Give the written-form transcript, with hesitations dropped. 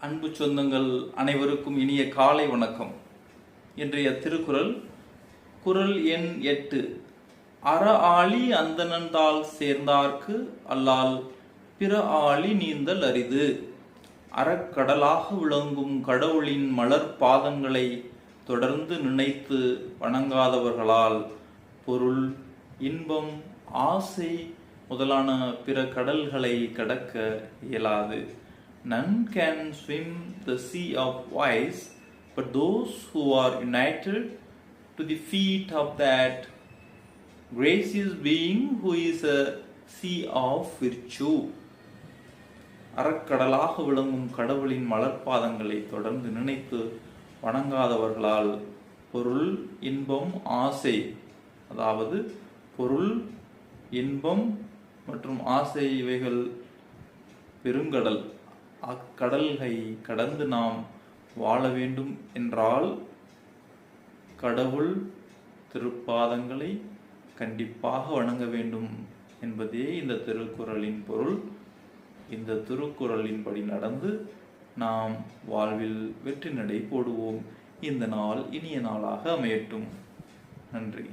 அன்பு சொந்தங்கள் அனைவருக்கும் இனிய காலை வணக்கம். இன்றைய திருக்குறள் குறள் எண் 8. அற ஆழி அந்தணந்தால் சேர்ந்தார்க்கு அல்லால் பிற ஆழி நீந்தல் அரிது. அறக்கடலாக விளங்கும் கடவுளின் மலர் பாதங்களை தொடர்ந்து நினைத்து வணங்காதவர்களால் பொருள், இன்பம், ஆசை முதலான பிற கடல்களை கடக்க இயலாது. None can swim the sea of vice, but those who are united to the feet of that gracious being who is a sea of virtue. அறக்கடலாக விளங்கும் கடவுளின் மலர்பாதங்களை தொடர்ந்து நினைத்து வணங்காதவர்களால் பொருள், இன்பம், ஆசை, அதாவது பொருள், இன்பம் மற்றும் ஆசை இவைகள் பெருங்கடல். அக்கடல்களை கடந்து நாம் வாழ வேண்டும் என்றால் கடவுள் திருப்பாதங்களை கண்டிப்பாக வணங்க வேண்டும் என்பதே இந்த திருக்குறளின் பொருள். இந்த திருக்குறளின்படி நடந்து நாம் வாழ்வில் வெற்றி நடை போடுவோம். இந்த நாள் இனிய நாளாக அமையட்டும். நன்றி.